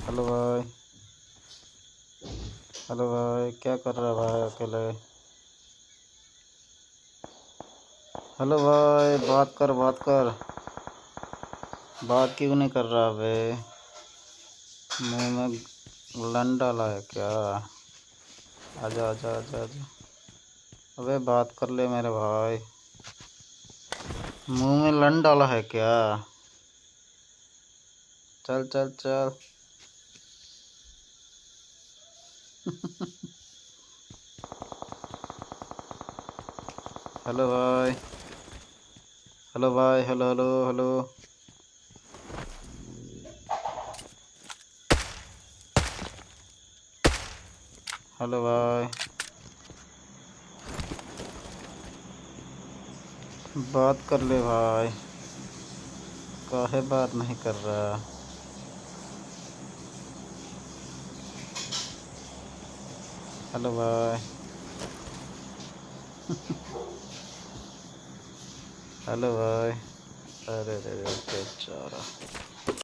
Hello भाई। Hello भाई, क्या कर रहा है भाई अकेले? हेलो भाई, बात कर बात कर। बात क्यों नहीं कर रहा बे? मुंह में लन डाला है क्या? आजा आजा आजा आजा। अबे बात कर ले मेरे भाई। मुंह में लन डाला है क्या? चल चल चल। हेलो भाई। हेलो भाई, हेलो हेलो हेलो। हेलो भाई, बात कर ले भाई। काहे बात नहीं कर रहा? हेलो भाई। हेलो भाई। अरे रे रे बेचारा।